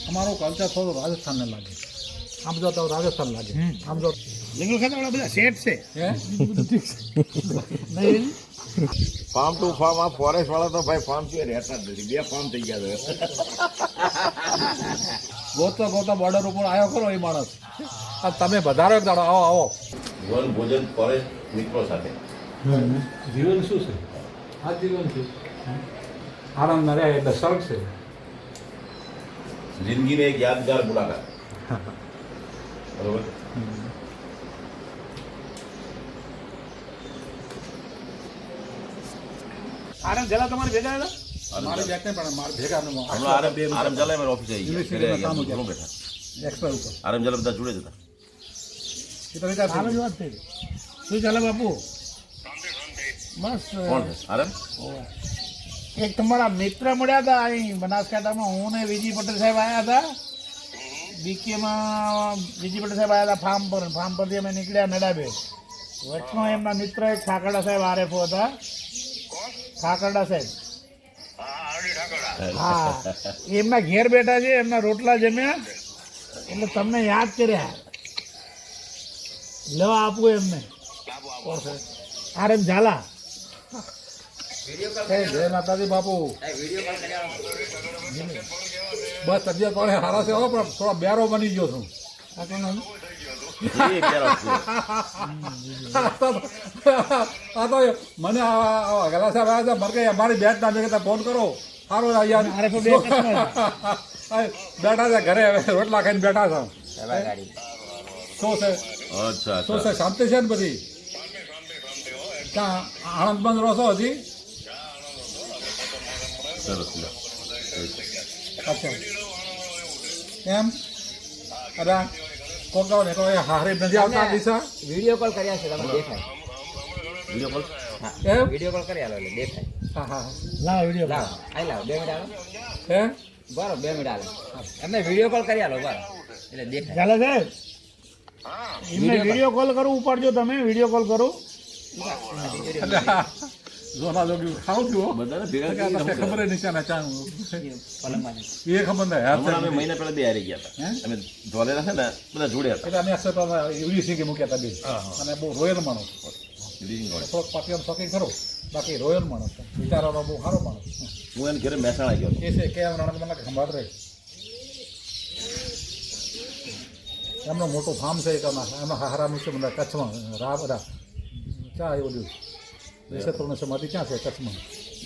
અમારું કલ્ચર થોડું રાજસ્થાનને લાગે. આમ જો તો રાજસ્થાન લાગે. આમ જો જંગલ ખાતા બધા સેટ છે. હે નહીં ફાર્મ ટુ ફાર્મ આ ફોરેસ્ટ વાળા તો ભાઈ ફાર્મ સિવાય રહેતા જ નથી. 2 ફાર્મ થઈ ગયા છે. ગોતા બોર્ડર ઉપર આવ્યો ખરો એ માણસ. આ તમે વધારો એક દાડો આવો આવો. વન ભોજન ફોરેસ્ટ મિત્રો સાથે જીવન શું છે? આ જીવન છે આનંદ ન રહે એટલે સ્વર્ગ છે. જિંદગીની એક યાદગાર મુલાકાત. બરોબર. આનંદ જલા તમારે ભેગા હતા? મારે બેક નહીં પણ મારે ભેગા હમણાં આરમ જલા અમારી ઓફિસે આવી યુનિવર્સિટીમાં કામ ગયા. હતું. બેઠા એક્સપર ઉપર આરમ જલા બધા જોડે જ હતા. એ તો વિચાર સારું જ વાત થઈ. શું ચાલે બાપુ? બસ કોણ છે આરમ? એક તમારા મિત્ર મળ્યા હતા અહીં બનાસકાંઠામાં. હું ને વિજય પટેલ સાહેબ આવ્યા હતા. બીકેમાં વિજય પટેલ સાહેબ આવ્યા હતા ફાર્મ પરથી અમે નીકળ્યા નડાબે. વચમાં એમના મિત્ર એક ઠાકરડા સાહેબ આરએફઓ હતા. ઠાકરડા સાહેબ, હા, એમના ઘેર બેઠા છે. એમના રોટલા જમ્યા એટલે તમને યાદ કર્યા. લેવા આપવું એમને. આરએમ ઝાલા. જય માતાજી બાપુ. બસ તબિયત પાણી સારા છે હો, પણ થોડા બેરો બની ગયો છું. આ કોણ હતું? એ ક્યારે આવશે? આ તો મને ગલા સાહેબ આવ્યા હતા. મને અમારી બેટ ના ભેગા ફોન કરો. સારું યાર આરએફઓ બે બેઠા છે ઘરે, હવે રોટલા ખાઈને બેઠા છે. શું છે અચ્છા શું અચ્છા. છે? શાંતિ છે ને બધી? ક્યાં આણંદમાં રહો છો હજી? સરસ લે. અચ્છા એમ. અરે કોક ને કોઈ હારી નથી આવતા દિશા. વિડીયો કોલ કર્યા છે તમને દેખાય. Video call. એમ વિડીયો કોલ કર્યા લો એટલે દેખાય. હા હા લાવો વિડીયો. લાવો આઈ લાવો 2 મિનિટ આલો. હે બરો 2 મિનિટ આલો. એમને વિડીયો કોલ કર્યા લો બરો એટલે દેખાય. ઝાલા સાહેબ, એમને વિડીયો કોલ કરું, ઉપાડજો તમે. વિડીયો કોલ કરું. જોના જોગી ખાવું છું બધાને ભેગા કરી ખબર નહીં છે ને ચાણ પલંગમાં એ ખબર નહીં. હમણાં અમે મહિના પહેલા 2 હારી ગયા હતા. અમે ધોલેરા છે ને બધા જોડે હતા. એટલે અમે અક્ષર યુરી સિંહ મૂક્યા હતા બે. અને બહુ રોયલ માણસ. રીડિંગ જોડે. થોડોક પાટિયાનો શોખીન ખરો, બાકી રોયલ માણસ છે. વિચારવાનો બહુ સારો માણસ. હું એને ઘરે મહેસાણા ગયો હતો. એ છે કે એમ મને ખંભાત રહે. એમનો મોટો ફાર્મ છે એમના હારાનું છે બધા કચ્છમાં. રા બધા ક્યાં એવું બધું ક્ષેત્રોને સમાધિ ક્યાં છે કચ્છમાં?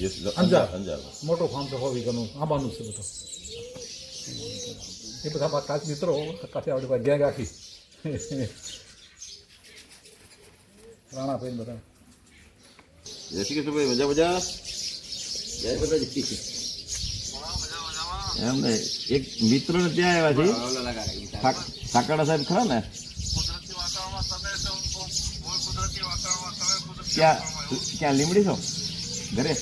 યસ, અંજાર. અંજાર. મોટો ફાર્મ છે હોવી ઘણું આંબાનું છે બધું. એ બધા મારા ખાસ મિત્રો કાંઠે આવડે ભાઈ ગેંગ આખી રાણા ભાઈ બધા. જય શ્રી કૃષ્ણ ભાઈ. મજા મજા. જય માતાજી. એમ ને એક મિત્રને ત્યાં આવ્યા છે. સાકડા સાહેબ ખરા ને? ક્યાં લીમડી છો? ઘરે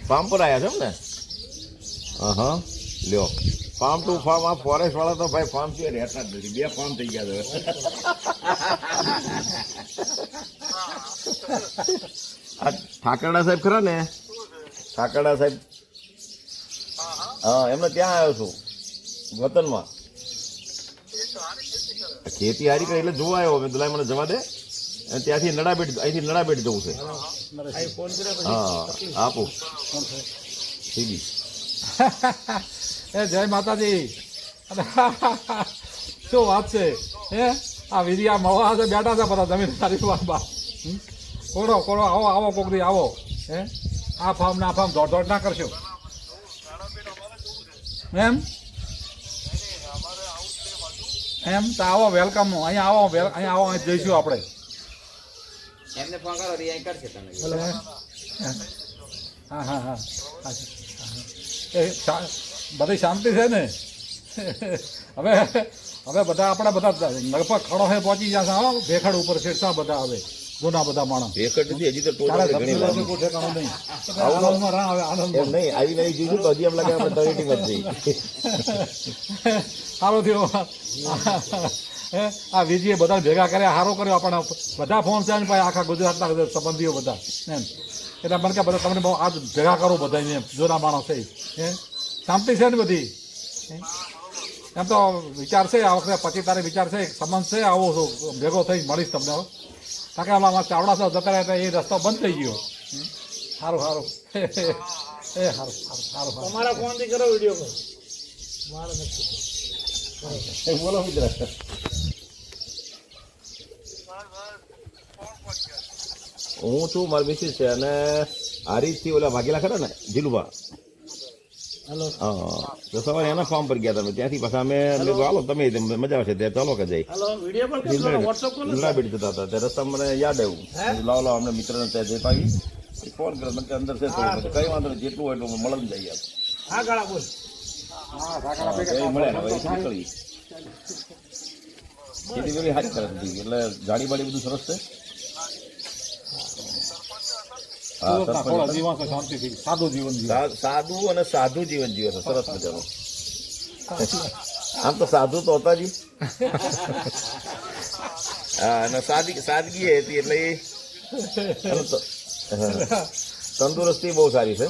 ફાર્મ પર આવ્યા છો એમ ને? હા લ્યો. ફાર્મ ટુ ફાર્મ આ ફોરેસ્ટ વાળા તો ભાઈ ફાર્મ સિવાય રહેતા જ નથી. 2 ફાર્મ થઈ ગયા છે. આ ઠાકરડા સાહેબ ખરા ને? ઠાકરડા સાહેબ, હા, એમને ત્યાં આવ્યો છું વતનમાં. ખેતી હારી કરી એટલે જોવા આવ્યો. મેં દુલાઈ મને જવા દે. અને ત્યાંથી નડાબેટ, અહીંથી નડાબેટ જવું છે. હા આપું સીધી. એ જય માતાજી. શું વાત છે? હે આ વિધિયા મવા બેઠા છે બધા જમીન તારી બાબા. કોડો કોડો આવો આવો કોક દી આવો. હે આ ફાર્મ ના ફાર્મ દોડ ના કરશો એમ એમ તો આવો વેલકમ. અહીંયા આવો અહીંયા આવો, અહીં જઈશું આપણે. એમને ફોન કરો રિયાઈ કરશે તમે. હા હા હા. એ બધી શાંતિ છે ને? હવે હવે બધા આપણા બધા લગભગ ખડો હે પહોંચી જશે. હો ભેખડ ઉપર શેરસા બધા હવે ગુના બધા માણસ. ભેખડ નથી હજી તો તારા ટોટલ ઘણી ધરતી વાર. કોઈ ઠેકાણું નહીં. આનંદમાં રાહ આવે આનંદમાં. એમ નહીં, આવી નવી જોઈશું તો હજી એમ લાગે આપણે તળેટીમાં જ જઈએ. સારો થયો. હે આ વિજયે બધા ભેગા કર્યા, સારો કર્યો. આપણને બધા ફોન છે ને ભાઈ, આખા ગુજરાતના સંબંધીઓ બધા એમ. એટલે મને કે બધા તમને બહુ આજ ભેગા કરો બધા એમ. જોના માણસ છે હે શાંતિ છે ને બધી એમ તો વિચાર છે આ વખતે 25 તારીખ વિચાર છે સંબંધ છે આવો ભેગો થઈ મળીશ તમને કારણ કે આમાં ચાવડા તો જતા રહ્યા એ રસ્તો બંધ થઈ ગયો સારું સારું એ સારું સારું સારું સારું તમારા ફોનથી કરો વિડીયો કોલ મારે નથી બોલો મિત્ર હું છું મારી મિસિસ છે અને હારીજથી ઓલા ભાગેલા ખરા ને જીલુભા હેલો હા તો સવારે એના ફોર્મ પર ગયા તમે ત્યાંથી પાછા અમે હાલો તમે મજા આવશે ત્યાં ચાલો કે જઈ હેલો વિડીયો કોલ કરો વોટ્સઅપ કોલ લીલાબેટ જતા હતા ત્યાં રસ્તા મને યાદ આવ્યું લાવો લાવો અમને મિત્રને ત્યાં જઈ પાવી ફોન કર્યો મને અંદર છે થોડું કઈ વાંધો નહીં જેટલું હોય એટલું મળે જઈએ હા ગાળા બોલ મળે ને હવે નીકળી ખેતી પેલી સારી સરસ હતી એટલે ગાડી બાડી બધું સરસ છે હા થોડા જીવન છે શાંતિથી સાદું જીવન જીવે સાદું અને સાદું જીવન જીવે છે સરસ મજાનું આમ તો સાધુ તો હતા જ હા અને સાદગી હતી એટલે એ તંદુરસ્તી બહુ સારી છે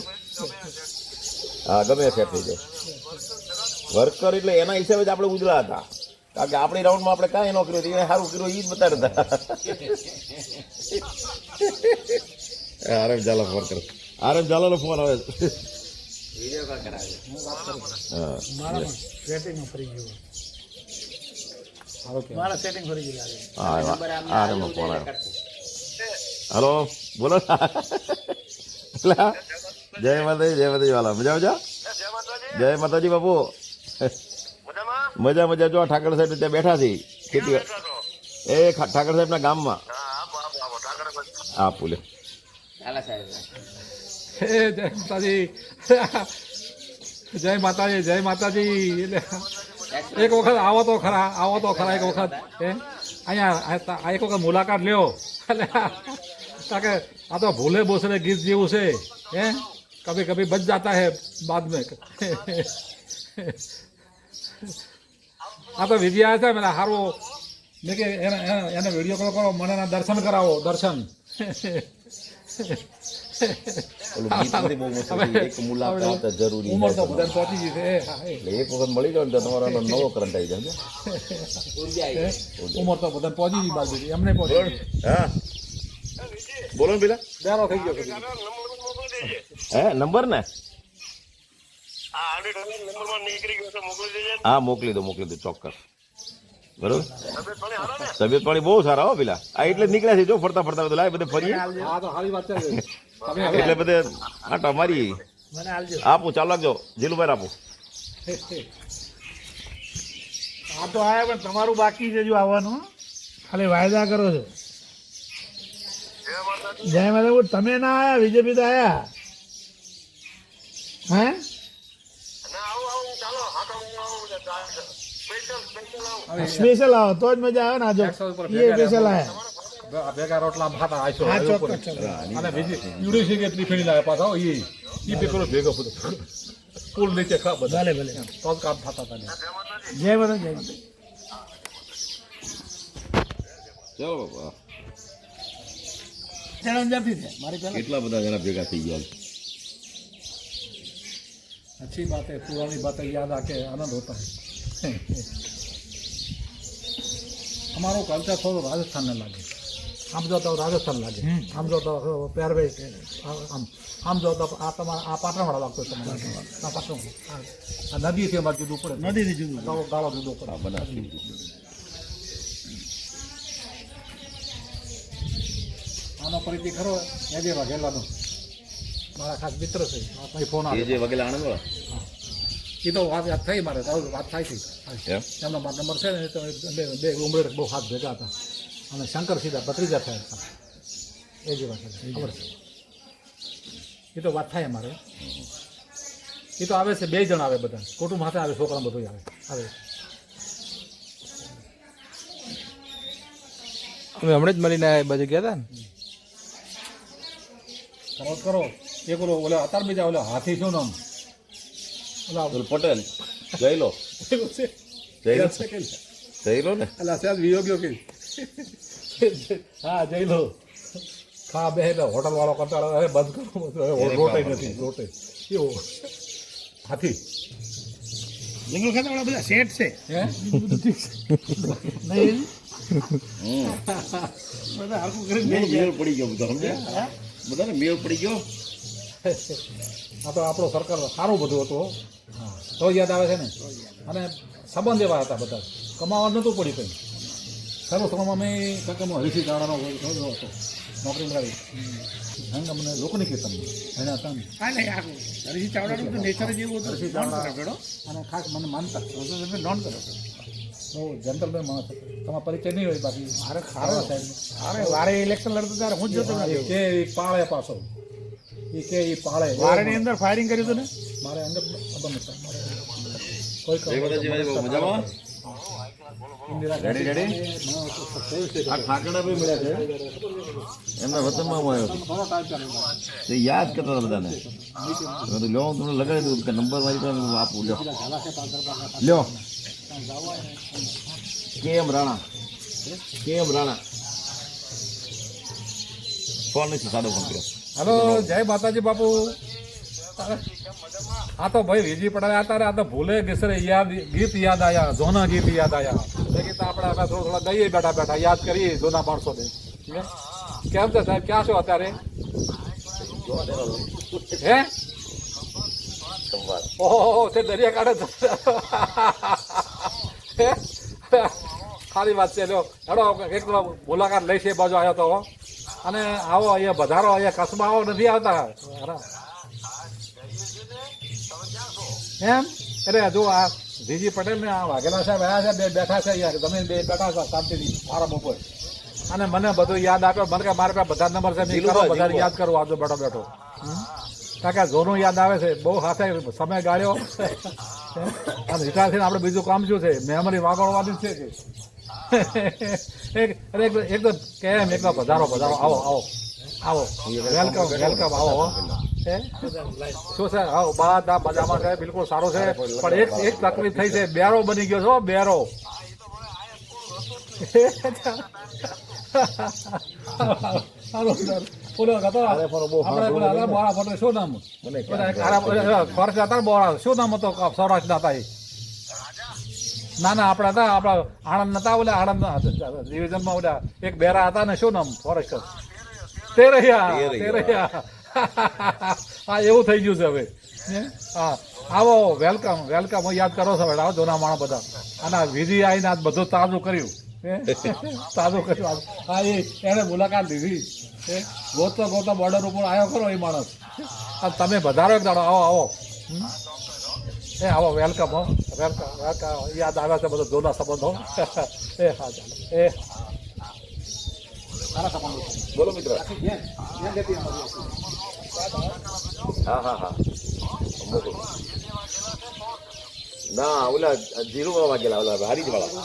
હા ગમે સેટ થઈ જાય વર્કર એટલે એના હિસાબે જ આપણે ઉજળા હતા કારણ કે આપણી રાઉન્ડમાં આપણે કાંઈ ન કર્યું એને સારું કર્યું એ જ બતાડતા આરએમ ઝાલા ફોન કરે આરએમ ઝાલાનો ફોન આવે વિડીયો કોલ કરાવે હા મારા સેટિંગમાં ફરી ગયું સારું કે મારા સેટિંગ ફરી ગયું લાગે હા આરએમનો ફોન આવ્યો હલો બોલો જય માતાજી વાલા મજા મજા જય માતાજી બાપુ મજા મજા જો ઠાકર સાહેબ ત્યાં બેઠા છીએ ખેતી એ ઠાકર સાહેબના ગામમાં હા બોલે ચાલો સાહેબ જય માતાજી જય માતાજી એટલે એક વખત આવો તો ખરા એક વખત અહીંયા એક વખત મુલાકાત લ્યો એટલે કારણ કે આ તો ભૂલે બોસરે ગીત જેવું છે હે કભી કભી બચ જાતા હે બાદ મેં આ તો વિજય આવ્યા છે મને સારું મેં કે એને વિડીયો કોલ કરો મને એના દર્શન કરાવો દર્શન ઓલું ગીત નથી બહુ મસ્ત હતું. એક મુલાકાત જરૂરી ઉંમર તો છે. બધાને પહોંચી ગઈ છે એટલે એક વખત મળી જાવ ને તો તમારો આનો નવો કરંટ આવી જાય ઉર્જા આવી જાય. ઉંમર તો બધાને પહોંચી ગઈ બાજુ એમને પહોંચી ગઈ હા બોલો ને પેલા બેરો થઈ ગયો કદી. હે નંબર ને હા મોકલી દો ચોક્કસ બરોબર તબિયત પાણી બહુ સારા હો પેલા આ એટલે જ નીકળ્યા છે જો ફરતા ફરતા બધા બધે ફરીએ હા તો સારી વાત છે તમે હવે એટલે બધે આટા મારી મને આલજો આપું ચાલુ રાખજો જીલુભાઈ આપું આ તો આયા પણ તમારું બાકી છે જો આવવાનું ખાલી વાયદા કરો છો જય માતા તમે ના આયા બીજેપી તો આયા હે સ્પેશિયલ આવો તો જ મજા આવે ને આજો એ સ્પેશિયલ આયા ભેગા રોટલા ભાતા આશો હા ચોક્કસ અને બીજી યુડી છે કે ત્રિફેણી લાવે પાછા હો એ પેલો ભેગો બધો પુલ નીચે ખા બધા ભલે ભલે તો જ કામ થતા હતા જય માતા જય માતા ચાલો બાપા જણા જતી છે મારી પહેલા કેટલા બધા જણા ભેગા થઈ ગયા अच्छी बात है पुरानी बातें याद आके आनंद होता है हमारो कल्चर थोड़ा राजस्थान में लागे हम जो तो राजस्थान लागे हम जो तो प्यारवे हम जो तो आ पाटणवाड़ा लागतो તમારે આ પાટણ આ નદીથી અમારે જુદું પડે નદીથી જુદું ગાળો જુદો પડે આનો પરિચય ખરો એ જે વાઘેલાનો મારા ખાસ મિત્ર છે ભાઈ ફોન એ આવે જે વગેલા આણંદ એ તો વાત યાદ થઈ મારે વાત થાય છે એમ એમનો મારો નંબર છે ને તો બે ઉમરે બહુ હાથ ભેગા હતા અને શંકર સીધા ભત્રીજા થયા હતા એ જે વાત છે ખબર છે એ તો વાત થાય અમારે એ તો આવે છે 2 જણ આવે બધા કુટુંબ સાથે આવે છોકરા બધું આવે અમે હમણાં જ મળીને આ બાજુ ગયા હતા ને કરો એક ઓલો અતાર બીજા ઓલો હાથી શું નામ ઓલા પટેલ જયલો જયલો જયલો ને અલા સાહેબ વિયોગ્યો કે હા જઈ લો ખા બે એટલે હોટલ વાળો કંટાળો હવે બંધ કરો રોટે નથી રોટે કેવો હાથી જંગલ ખાતાવાળા બધા સેટ છે હે બીજું બધું ઠીક છે નહીં બધા હરખું કરીને બેસી જાય. મેળ પડી ગયો બધો સમજ્યા બધાને મેળ પડી ગયો. આ તો આપણો સરકાર સારું બધું હતું હો. હા તો યાદ આવે છે ને અને સંબંધ એવા હતા બધા કમાવા નહોતું પડી કંઈ સર્વશ્રમમાં મેં કાકામાં હરીસી ગાળાનો હતો નોકરી મળી હંગ અમને લોકોની કીર્તન એના હતા ને હા નહીં આખું હરીશી ચાવડાનું તો નેચર જ એવું હતું હરીશી નોન ચાવડા. કરો બેડો અને ખાસ મને માનતા તમે નોન કરો બહુ જેન્ટલમેન માણસ હતો તમારો પરિચય નહીં હોય બાકી અરે ખારો સાહેબ અરે વારે ઇલેક્શન લડતો ત્યારે હું જ જોતો એ કે એ પાળે પાછો એ કે એ પાળે વારેની અંદર ફાયરિંગ કર્યું હતું ને મારે અંદર ખબર નથી મારે કોઈ જય માતાજી ભાઈ, મજામાં? Indira ready, ready? આ ઠાકરડા ભાઈ મળ્યા છે એમના વતનમાં હું આવ્યો હતો. થોડો ટાઈમ ચાલે તે યાદ કરતા હતા બધાને મેં કીધું લ્યો હું તમને લગાડી દઉં કે નંબર મારી પાસે હું આપું લ્યો કેમ રાણા ફોન નથી સાદો ફોન કર્યો. હલો જય માતાજી બાપુ આ તો ભાઈ વિજી પટેલ હતા રે આ તો ભૂલે ગીસરે યાદ ગીત યાદ આયા જોના ગીત યાદ આયા એ ગીત આપણે હવે થોડા ગઈએ બેઠા બેઠા યાદ કરીએ જોના માણસો ને કેમ છે સાહેબ ક્યાં છો અત્યારે હે ઓહો તે દરિયાકાંઠે હે? ખાલી વાત છે લ્યો હેડો એક મુલાકાત લઈ છે એ બાજુ આવ્યો તો અને આવો અહીંયા વધારો અહીંયા કસબા આવો નથી આવતા એમ એટલે જો આ જીજી પટેલ ને આ વાઘેલા સાહેબ આવ્યા છે બે બેઠા છે યાર તમે બે બેઠા છો શાંતિથી મારા બપોર અને મને બધું યાદ આપ્યો મને કે મારે પાસે બધા નંબર છે મેં કરો બધાને યાદ કરું આજુ બેઠો બેઠો કારણ કે જોનું યાદ આવે છે બહુ સાથે સમય ગાળ્યો અને રિટાયર થઈને આપણે બીજું કામ શું છે મેમરી વાગોળવાની છે કે એકદમ કેમ એકદમ પધારો આવો આવો આવો વેલકમ વેલકમ આવો હે? શું છે આવો બધા મજામાં છે બિલકુલ સારું છે પણ એક તકલીફ થઈ છે બેરો બની ગયો છો બેરો શું નામ ફોરેસ્ટ હતા બોરા શું નામ હતો સૌરાષ્ટ્ર હતા એ ના ના આપણા હતા આપણા આણંદ નતા ઓલા આણંદ ડિવિઝનમાં ઓલા એક બેરા હતા ને શું નામ ફોરેસ્ટર તે રહ્યા હા એવું થઈ ગયું છે હવે હા આવો વેલકમ વેલકમ યાદ કરો છો આવો જોના માણસ બધા અને વિધિ આવીને આજ બધું તાજું કર્યું તાજું કર્યું હા એને મુલાકાત લીધી ગોતો બોર્ડર ઉપર આવ્યો ખરો એ માણસ તમે વધારો એક દાડો આવો આવો એ આવો વેલકમ હો વેલકમ વેલકમ યાદ આવે છે બધો જોના સંબંધો એ હા ચાલો એ સારા સંબંધો બોલો મિત્ર. હા હા હા મોકલો. ના ઓલા જીરુમાં વાગેલા ઓલા હારીજ વાળા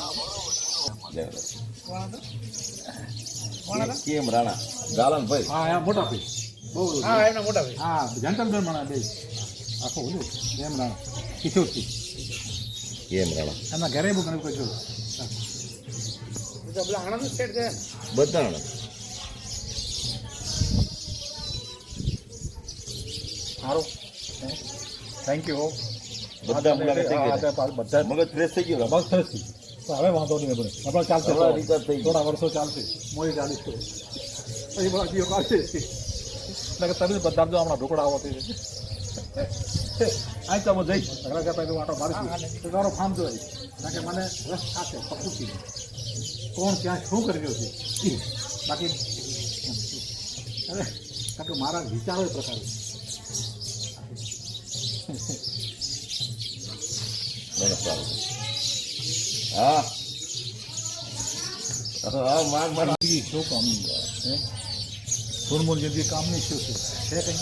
કેમ રાણા ગાલન ભાઈ હા એમ મોટા ભાઈ બહુ હા એમના મોટા ભાઈ હા જેન્ટલમેન માણસ બે આખો ઓલું એમ ના કિશોરથી કેમ રાણા એમના ઘરે બહુ ઘણું કશું બીજા બધા આણંદ સ્ટેટ છે બધા રાણા સારું થેન્ક યુ બધા મુલાકાત થઈ ગયા. બધા મગજ ફ્રેશ થઈ ગયું બસ થશે તો હવે વાંધો નહીં આપણે આપણે ચાલશે હમણાં recharge થઈ ગયું. થોડા વર્ષો ચાલશે મોઈ ચાલીશ તો પછી બાકીઓ કાઢશે એટલે તમે બધા જો હમણાં ઢોકળા આવતી અહીં તમે જઈશ ઘણા કરતા તો વાટો મારીશું તો તારો ફાર્મ જોઈ કારણ કે મને રસ ખાશે પકડતી કોણ ક્યાં શું કરી રહ્યો છે એ બાકી અરે કારણ કે મારા વિચારો એ પ્રકારે મને સારું. હા હા માગ માગ જિંદગી શું કામની હે ફૂલમૂલ જિંદગી કામની શું છે કંઈ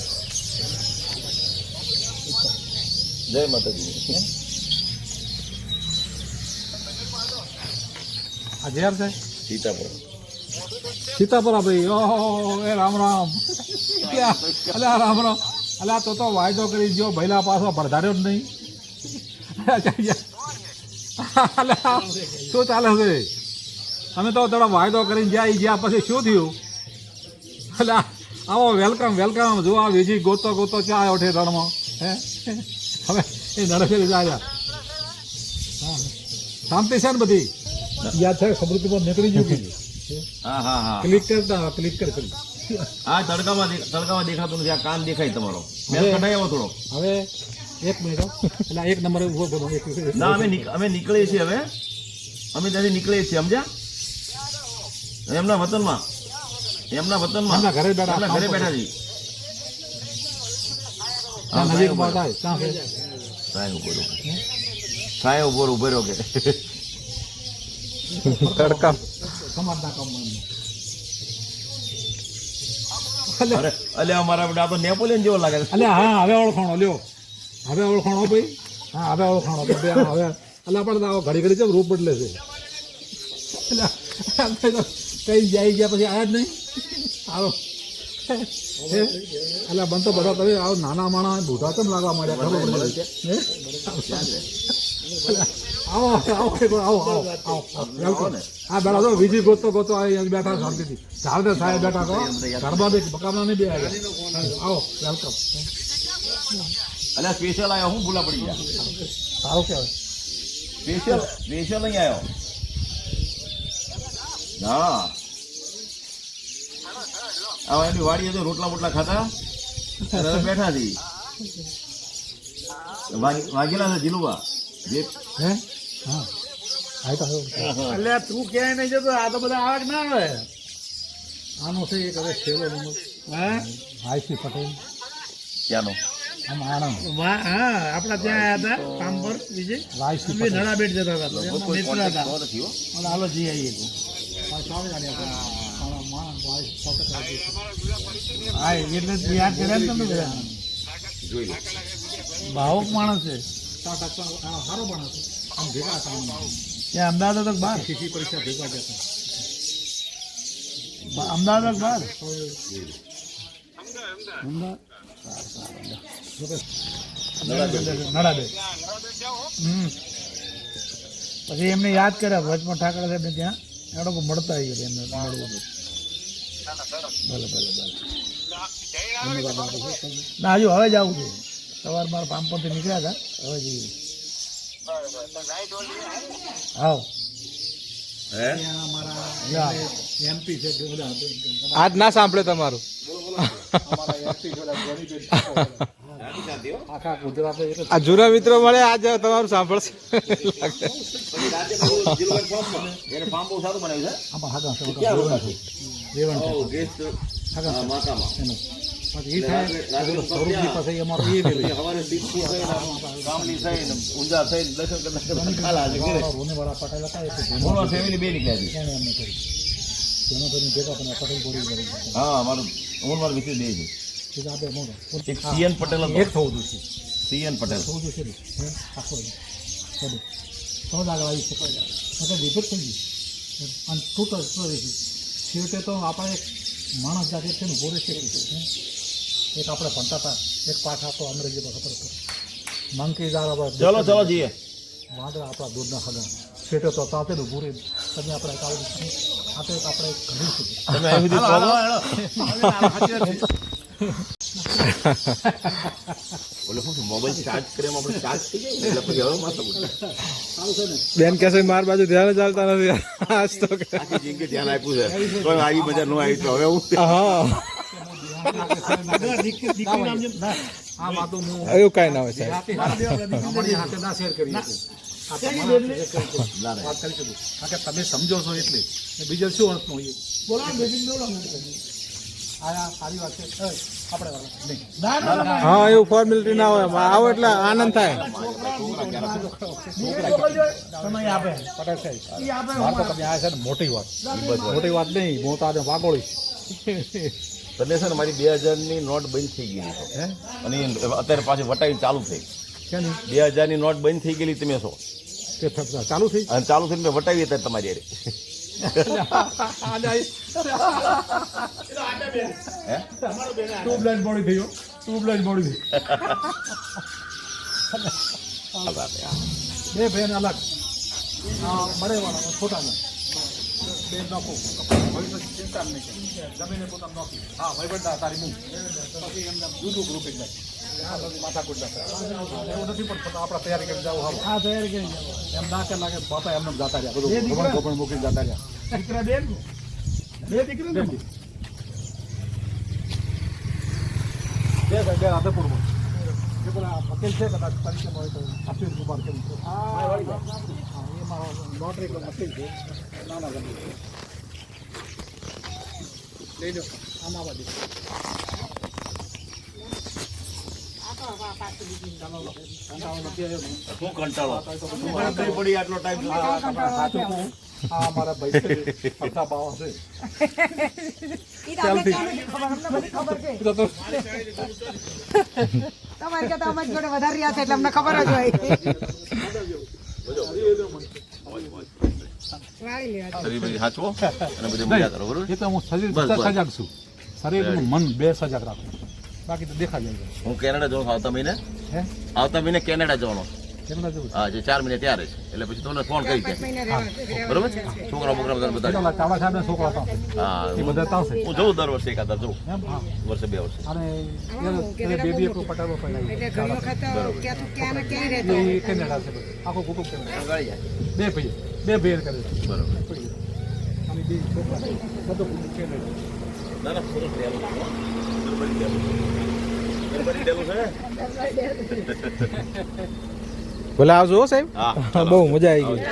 જય માતાજી. આ ઝેર છે સીતાપુર સીતાપુરા ભાઈ ઓહો એ રામ રામ અલ્યા રામ રામ અલ્યા તો વાયદો કરી ગયો ભૈલા પાછો ભરધાર્યો જ નહીં અલ્યા શું ચાલે છે અમે તો થોડો વાયદો કરીને જ્યાં પછી શું થયું અલ્યા આવો વેલકમ વેલકમ જો આ વીજી ગોતો ચા આવ્યો છે રણમાં હે હવે એ નરેશ જાય શાંતિ છે ને બધી યાદ છે સમૃદ્ધિ પર નીકળી ગયું કે હા હા હા ક્લિક કરતા ક્લિક કરી કરી આ તડકામાં દેખાતું નથી. આ કાન દેખાય તમારો. મેલ કઢાઈ આવો થોડો. હવે 1 મિનિટ હો. એટલે 1 નંબર ઉભો કરો. ના અમે નીકળીએ છીએ હવે. અમે ત્યાંથી નીકળીએ છીએ, સમજ્યા? એમના વતનમાં એમના ઘરે બેઠા એમના ઘરે બેઠા છીએ. ત્યાં નજીકમાં થાય ત્યાં છે સાહેબ ઉભો રહ્યો કે તડકા સમાજના કામમાં એમનો. અલે અમારા બેટા આ તો નેપોલિયન જેવો લાગે છે. અલ્યા હા હવે ઓળખાણો લ્યો હવે ઓળખાણો ભાઈ હા હવે ઓળખાણો હવે એટલે આપણે તો ઘડી ઘડી કેમ રૂપ બદલે છે એટલે કઈ જાય ગયા પછી આયા જ નહીં આવો એટલે બન તો બધા તમે આવો નાના માણા બુઢા કેમ લાગવા માંડ્યા ખબર પડી હે? આવો આવો આવો આવો આવો હા બેઠા તો બીજી ગોતો ગોતો આવી બેઠા શાંતિથી ચાલતે સાહેબ બેઠા તો ઘરમાં બી બકામના નહીં બે આવ્યા આવો વેલકમ અલ્યા સ્પેશિયલ આવ્યો, હું ભૂલા પડી ગયા. સારું કહેવાય સ્પેશિયલ નહીં આવ્યો. હા હવે એની વાડીએ તો રોટલા બોટલા ખાતા અને હવે બેઠા હતી. વાગેલા છે જીલુબા હે હા તો એટલે તું ક્યાંય નહીં જતો, આ તો બધા આવે કે ના આવે? આનો છે એક હવે છેલ્લો નંબર હે? આઈસી પટેલ ક્યાંનો? આમ આણંદ વાહ, હા આપણા ત્યાં આવ્યા હતા કામ પર વિજય રાયસી અમે નળાબેટ જતા હતા એમના કોઈ મિત્ર હતા. contact નથી હો. અને હાલો જઈ આવીએ તો. હા એટલે જ યાદ કર્યા ને તમે બધા. જોઈ લો. ભાવુક માણસ છે. સારો માણસ છે. આમ ભેગા હતા ત્યાં અમદાવાદ હતો કે બહાર? સીસી પરીક્ષા ભેગા જતા અમદાવાદ હતો કે બહાર? નળાબેટ. પછી એમને યાદ કર્યા વચમાં ઠાકરા સાહેબ ત્યાં એ લોકો મળતા આવી ગયા એમને મળવું. ભલે ભલે ભલે. ના હજુ હવે જ આવું છે. સવાર મારા પામ પરથી નીકળ્યા હતા, હવે જઈએ. આવો હે? જા. એમપી છે બધા આજ ના સાંભળે તમારું. અમારા એમપી છે આખા ગુજરાત આ જૂના મિત્રો મળે આજ તમારું સાંભળશે લાગે. પછી રાતે પેલું જીલુભાઈ ફાર્મમાં. એને ફાર્મ બહુ સારું બનાવ્યું છે. આમાં હાગા છે ક્યાં રોકાણ છે? રેવણ છે ગેસ્ટ માતામાં. એનો પછી એ થાય પેલો સ્વરૂપજી પાસે અમારો એ પછી રેલી સવારે સીટપુર થઈને, ગામડી થઈને, ઊંઝા થઈને દર્શન કરીને ખાલા છે ઘરે. રોનેવાળા પટેલ હતા એ તો મોનો ફેમિલી બે નીકળ્યા હતી. એને એમને કરી જેનો કરીને ભેગા પણ પટેલ બોડી કરી હા મારું મિત્ર બે છે. સીધા આપણે મોટો એક સીએન પટેલ હતો. એક થવું જોઈએ સીએન પટેલ. થવું જોઈએ હે આખો બધું તો જ આગળ આવી શકાય એટલે રિપોર્ટ થઈ ગઈ અને તૂટો રહી છેવટે તો આપણે એક માણસ જાતે છે ને બોલે છે એક આપણે ભણતા હતા એક પાઠ આપતો અંગ્રેજીમાં ખબર હતો મંકીદાર આપણે ચલો જઈએ. વાંદરા આપણા દૂધના હગા છેટે તો તાતેલું પૂરી તમે આપણે કાઢી આપણે ઘણી સુધી તમે અહીં સુધી બોલે શું મોબાઈલ ચાર્જ કરે આપણે ચાર્જ થઈ જાય એટલે પછી હવે માથા બેન કહે છે માર બાજુ ધ્યાન જ ચાલતા નથી આજ તો કે. આખી જિંદગી ધ્યાન આપ્યું છે તો આવી મજા ન આવી તો હવે હું હા આ વાતો હું એવું કાંઈ ના હોય સાહેબ. અમારી હાથે ના શેર કરી શકું. આ તમારા હાથે શેર કરી શકું. વાત કરી શકું કારણ કે તમે સમજો છો એટલે ને બીજું શું અર્થ હોય આ સારી વાત છે આપણે નહીં હા એવું ફોર્મેલિટી ના હોય આવો એટલે આનંદ થાય. તમે આપે પટેલ સાહેબ વાત તો તમે આ છે ને મોટી વાત નહીં મોટા ને વાગોળી તને છે ને મારી 2000ની નોટ બંધ થઈ ગયેલી છે હે અને અત્યારે પાછી વટાવી ચાલુ થઈ. ક્યાં નહીં 2000ની નોટ બંધ થઈ ગયેલી તમે છો તે ચાલુ થઈ અને ચાલુ થઈને મેં વટાવી અત્યારે તમારી હારે. હે? ટ્યુબલાઇટ બોડી થયો ટ્યુબલાઇટ બોડી બે બેન અલગ મળે વાળા છોટામાં બેન નાખો ભવિષ્ય ચિંતા નહીં જમીને પોતાનું નાખી હા ભાઈ બંધા તારી મૂક પછી એમને જુદું ગ્રુપ એક જાય માથાકૂટ ના થાય. એવું નથી પણ આપણે તૈયારી કરી જવું હારું. હા તૈયારી કરી જાઓ. એમ ના કે લાગે બાપા એમને જતા રહ્યા બધું બે દીકરા? ગોપણ મૂકીને જતા રહ્યા. દીકરા બેન બે દીકરા ને? બે સાહેબ, બે રાધેપુરમાં. એ પેલા પટેલ છે કદાચ પરિચયમાં હોય તો આશીષ કુમાર કેમ છે. હા, એ મારો લોટરી પર વકીલ છે. નાના ગમે છે. લઈ લો આના બાજુ. શું કંટાળો નોકરી પડી આટલો ટાઈમ સાચું કહું, આ અમારા ભાઈ છે પડતા બાવા છે. અમને બધી ખબર છે. તો તો તમારી કરતા અમારી જોડે વધારે રહ્યા છે એટલે અમને ખબર જ હોય. વાળી લેવા. શરીર હાચવો અને બધી મજા કરો બરોબર એ તો હું શરીર બસ, બસ. સજાગ છું. શરીરનું મન બે સજાગ રાખું. બાકી તો દેખા જાય છે. હું કેનેડા જવાનું આવતા મહિને હે કેનેડા જવાનો કેમ ના જવું? હા જે 4 મહિને ત્યારે છે એટલે પછી તમને ફોન કરી દે બરોબર છોકરા બોકરા બધા બધા ચાલો, ચાવડા સાહેબના છોકરા હતા. હા એ બધા તાવશે. હું જઉં દર વર્ષે એકાદ જઉં એમ? હા. વર્ષે 2 વર્ષે અને એને બેબી એક પટાવો પડાવી. એટલે ઘણી વખત ક્યાં ને ક્યાંય રહેતો. એ કેનેડા છે બધું. આખું કુટુંબ કેનેડા. ગળી જાય. બે ભાઈ કરે છે. બરોબર અને બે છોકરા બધું કુટુંબ કેનેડા. ના ના સરસ ડેલું છે ગણપતિ ડેલું છે ભલે આવજો હો સાહેબ. હા બહુ મજા આવી ગઈ.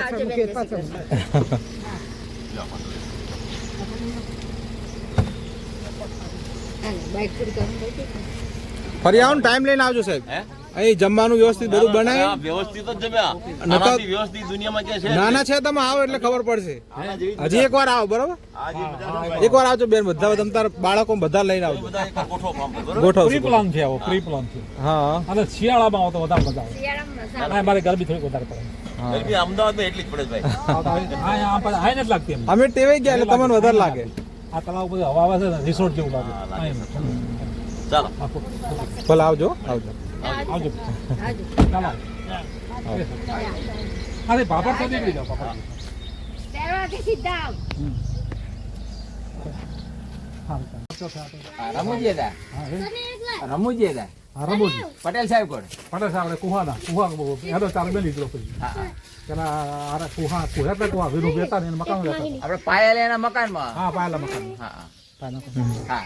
બાઈક પૂરી કરું. ફરી આવો ને ટાઈમ લઈને આવજો સાહેબ. હે અહીં જમવાનું વ્યવસ્થિત બધું હા, બનાવી. વ્યવસ્થિત જ જમ્યા નકર- આનાથી વ્યવસ્થિત દુનિયામાં ક્યાં છે નાના છે તમે આવો એટલે ખબર પડશે. આના જેવી હજી એકવાર આવો બરોબર. આ જે મજા છે એકવાર આવજો બેન, બધા તમારા બાળકો બધા લઈને આવજો. બધા એકવાર ગોઠવો ફાર્મ પર બરોબર પ્રી ગોઠવશું. પ્લાન છે આવો, પ્રી પ્લાન છે. હા અને શિયાળામાં આવો તો વધારે મજા આવે. હા, મારે ગરમી થોડીક વધારે પડે. ગરમી અમદાવાદમાં એટલી જ પડે છે ભાઈ હા નથી લાગતી એમ. અમે ટેવાઈ ગયા એટલે તમને વધારે લાગે. આ તળાવ બધું હવા આવે છે ને રિસોર્ટ જેવું લાગે. હા, લાગે. હા, એમ. ચાલો આખું. ભલે આવજો આવજો. આવજો. ચાલો. અરે બાબર તો નીકળી જાઓ બાબર. હા, રમૂજી હતા. હા, હે. રમૂજી હતા. હા, રમોજી. પટેલ સાહેબ કોણ? પડે છે આપણે કુહાના કુહા હેડો ચાલે બે લીધો પછી હા પેલા આરા કુહા એટલે કુહા વીરું બેતા ને એને મકાન લેતા આપણે પાયેલ એના મકાનમાં. હા પાયેલા મકાન હા પાયેલા મકાન. હા